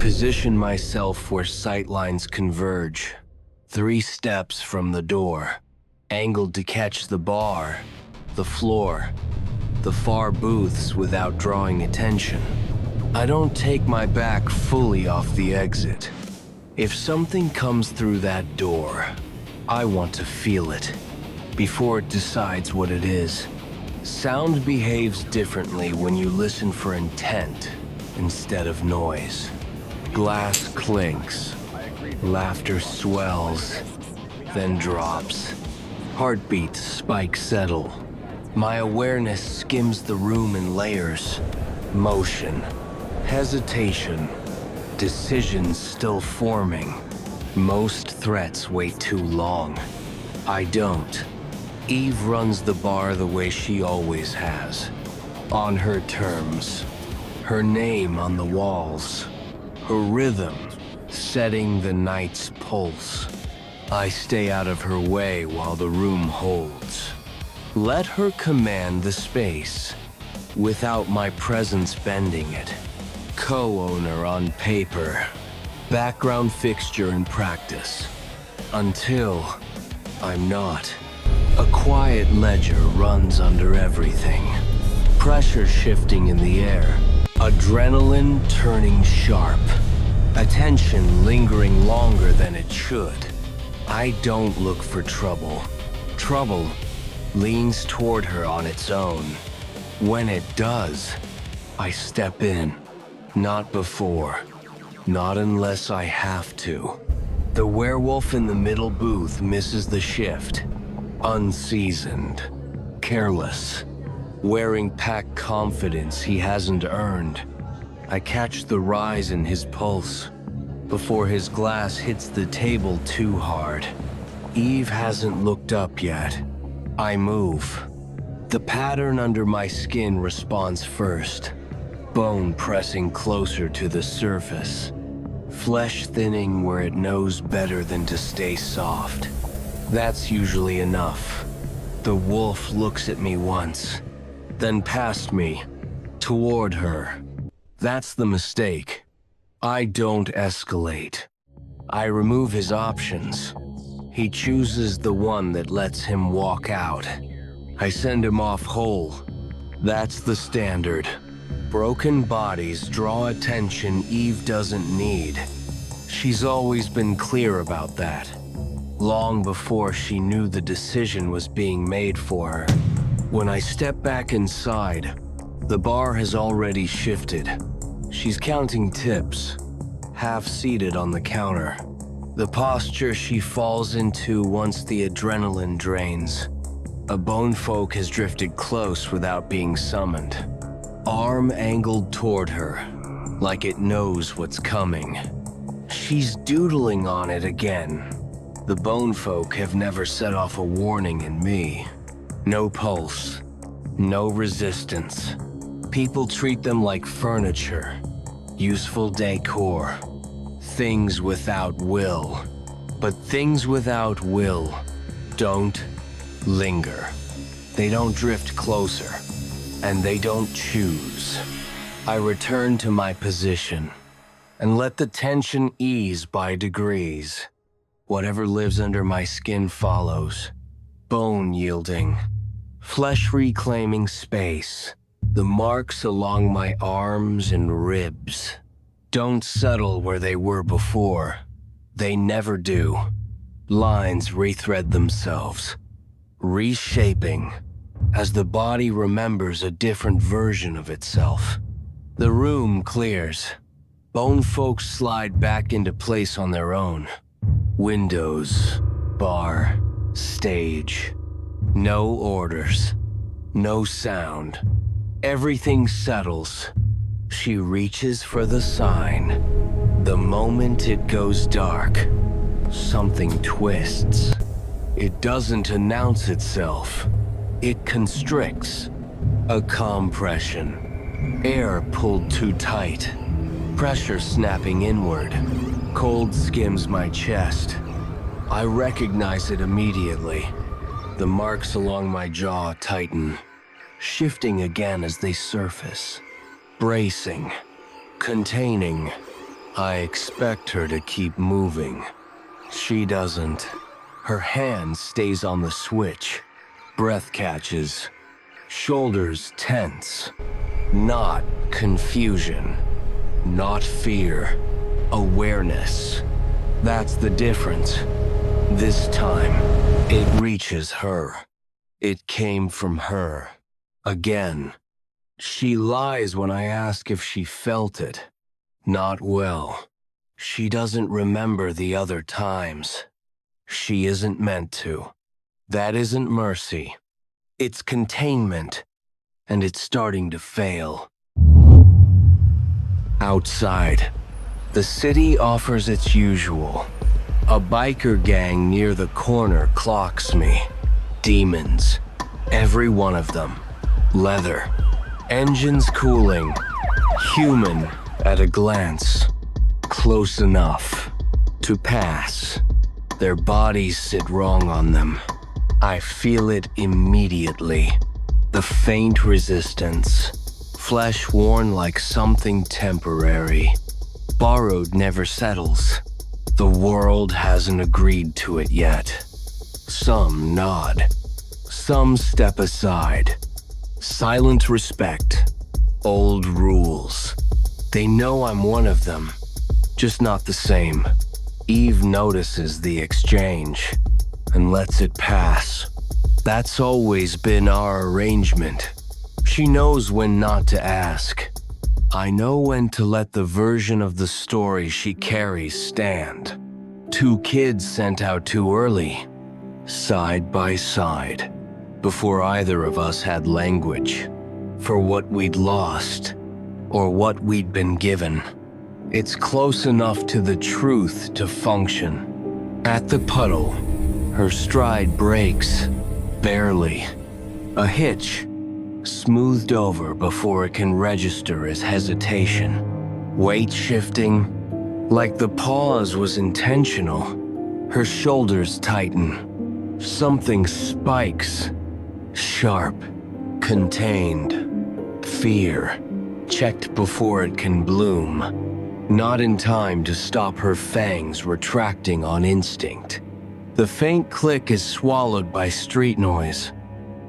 position myself where sightlines converge. 3 steps from the door, angled to catch the bar, the floor, the far booths without drawing attention. I don't take my back fully off the exit. If something comes through that door, I want to feel it before it decides what it is. Sound behaves differently when you listen for intent instead of noise. Glass clinks, laughter swells, then drops. Heartbeats spike settle. My awareness skims the room in layers. Motion, hesitation, decisions still forming. Most threats wait too long. I don't. Eve runs the bar the way she always has. On her terms. Her name on the walls. Her rhythm, setting the night's pulse. I stay out of her way while the room holds. Let her command the space, without my presence bending it. Co-owner on paper, background fixture in practice. Until I'm not. A quiet ledger runs under everything. Pressure shifting in the air. Adrenaline turning sharp. Attention lingering longer than it should. I don't look for trouble. Trouble leans toward her on its own. When it does, I step in. Not before. Not unless I have to. The werewolf in the middle booth misses the shift. Unseasoned. Careless. Wearing pack confidence he hasn't earned. I catch the rise in his pulse before his glass hits the table too hard. Eve hasn't looked up yet. I move. The pattern under my skin responds first. Bone pressing closer to the surface. Flesh thinning where it knows better than to stay soft. That's usually enough. The wolf looks at me once, then past me, toward her. That's the mistake. I don't escalate. I remove his options. He chooses the one that lets him walk out. I send him off whole. That's the standard. Broken bodies draw attention Eve doesn't need. She's always been clear about that. Long before she knew the decision was being made for her. When I step back inside, the bar has already shifted. She's counting tips, half-seated on the counter. The posture she falls into once the adrenaline drains. A bone folk has drifted close without being summoned. Arm angled toward her, like it knows what's coming. She's doodling on it again. The bone folk have never set off a warning in me. No pulse, no resistance. People treat them like furniture, useful decor, things without will. But things without will don't linger. They don't drift closer, and they don't choose. I return to my position and let the tension ease by degrees. Whatever lives under my skin follows. Bone yielding, flesh reclaiming space. The marks along my arms and ribs don't settle where they were before. They never do. Lines rethread themselves, reshaping as the body remembers a different version of itself. The room clears. Bone folks slide back into place on their own. Windows, bar, stage. No orders, no sound. Everything settles. She reaches for the sign. The moment it goes dark, something twists. It doesn't announce itself. It constricts. A compression. Air pulled too tight. Pressure snapping inward. Cold skims my chest. I recognize it immediately. The marks along my jaw tighten, shifting again as they surface. Bracing, containing. I expect her to keep moving. She doesn't. Her hand stays on the switch. Breath catches. Shoulders tense. Not confusion. Not fear. Awareness. That's the difference. This time, it reaches her. It came from her. Again. She lies when I ask if she felt it. Not well. She doesn't remember the other times. She isn't meant to. That isn't mercy. It's containment, and it's starting to fail. Outside, the city offers its usual. A biker gang near the corner clocks me. Demons. Every one of them. Leather. Engines cooling. Human at a glance. Close enough to pass. Their bodies sit wrong on them. I feel it immediately. The faint resistance. Flesh worn like something temporary. Borrowed never settles. The world hasn't agreed to it yet. Some nod. Some step aside. Silent respect. Old rules. They know I'm one of them. Just not the same. Eve notices the exchange and lets it pass. That's always been our arrangement. She knows when not to ask. I know when to let the version of the story she carries stand. 2 kids sent out too early, side by side, before either of us had language for what we'd lost or what we'd been given. It's close enough to the truth to function. At the puddle, her stride breaks, barely. A hitch, smoothed over before it can register as hesitation. Weight shifting, like the pause was intentional. Her shoulders tighten. Something spikes. Sharp, contained. Fear, checked before it can bloom. Not in time to stop her fangs retracting on instinct. The faint click is swallowed by street noise.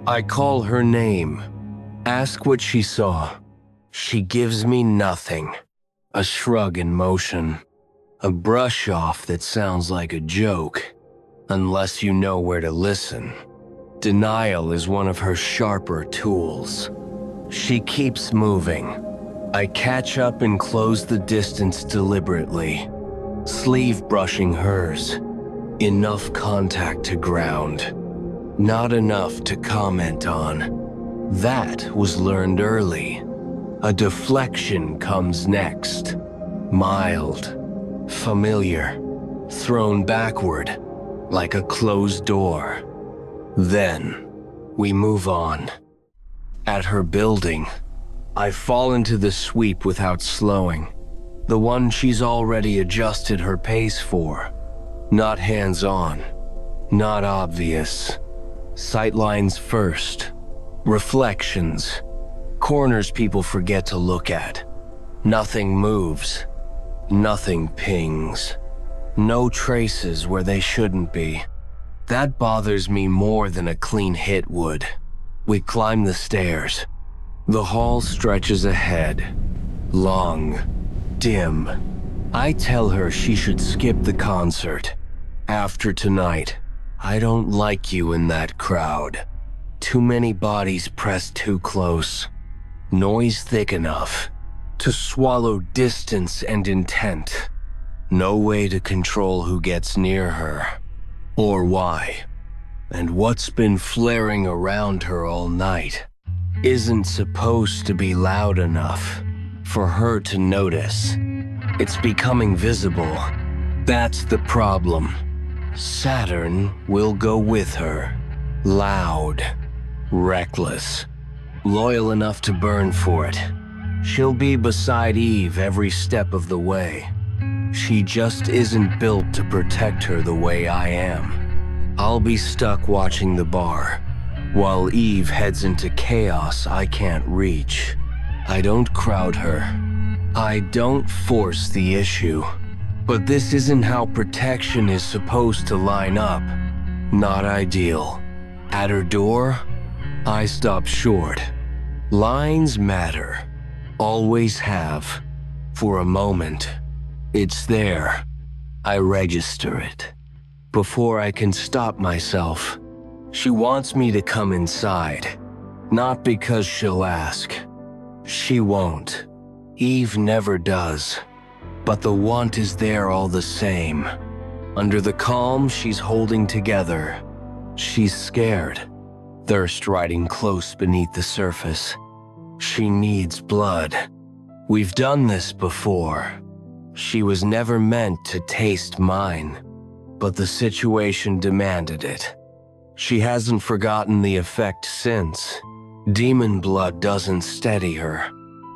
I call her name. Ask what she saw. She gives me nothing. A shrug in motion. A brush off that sounds like a joke, unless you know where to listen. Denial is one of her sharper tools. She keeps moving. I catch up and close the distance deliberately. Sleeve brushing hers. Enough contact to ground. Not enough to comment on. That was learned early. A deflection comes next. Mild. Familiar. Thrown backward. Like a closed door. Then, we move on. At her building, I fall into the sweep without slowing. The one she's already adjusted her pace for. Not hands-on. Not obvious. Sightlines first. Reflections. Corners people forget to look at. Nothing moves. Nothing pings. No traces where they shouldn't be. That bothers me more than a clean hit would. We climb the stairs. The hall stretches ahead. Long. Dim. I tell her she should skip the concert. After tonight, I don't like you in that crowd. Too many bodies pressed too close. Noise thick enough to swallow distance and intent. No way to control who gets near her. Or why. And what's been flaring around her all night isn't supposed to be loud enough for her to notice. It's becoming visible. That's the problem. Saturn will go with her. Loud. Reckless. Loyal enough to burn for it. She'll be beside Eve every step of the way. She just isn't built to protect her the way I am. I'll be stuck watching the bar, while Eve heads into chaos I can't reach. I don't crowd her. I don't force the issue, but this isn't how protection is supposed to line up. Not ideal. At her door, I stop short. Lines matter. Always have. For a moment. It's there. I register it. Before I can stop myself, she wants me to come inside. Not because she'll ask. She won't. Eve never does. But the want is there all the same. Under the calm she's holding together, she's scared. Thirst riding close beneath the surface. She needs blood. We've done this before. She was never meant to taste mine, but the situation demanded it. She hasn't forgotten the effect since. Demon blood doesn't steady her.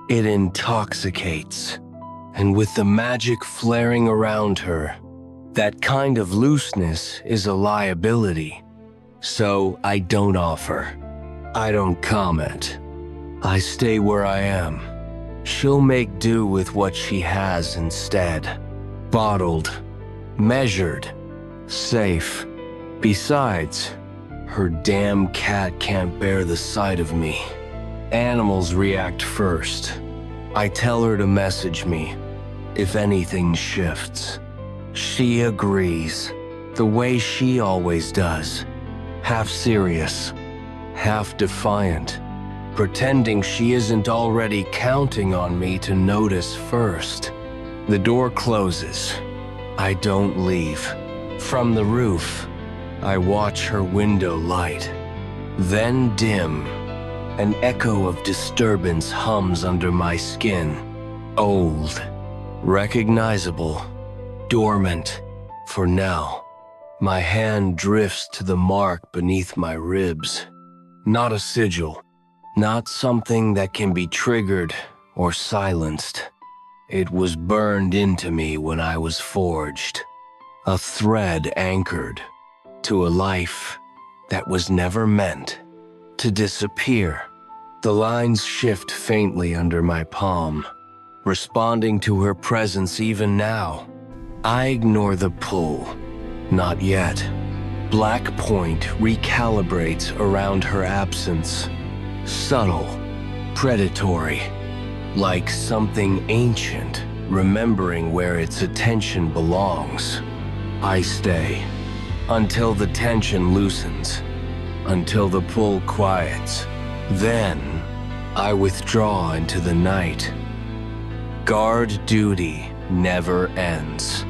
It intoxicates. And with the magic flaring around her, that kind of looseness is a liability. So I don't offer. I don't comment. I stay where I am. She'll make do with what she has instead. Bottled, measured, safe. Besides, her damn cat can't bear the sight of me. Animals react first. I tell her to message me if anything shifts. She agrees, the way she always does. Half serious, half defiant, pretending she isn't already counting on me to notice first. The door closes. I don't leave. From the roof, I watch her window light. Then dim. An echo of disturbance hums under my skin. Old. Recognizable. Dormant. For now. My hand drifts to the mark beneath my ribs. Not a sigil. Not something that can be triggered or silenced. It was burned into me when I was forged. A thread anchored to a life that was never meant to disappear. The lines shift faintly under my palm, responding to her presence even now. I ignore the pull. Not yet. Blackpoint recalibrates around her absence. Subtle, predatory, like something ancient, remembering where its attention belongs. I stay, until the tension loosens, until the pull quiets. Then, I withdraw into the night. Guard duty never ends.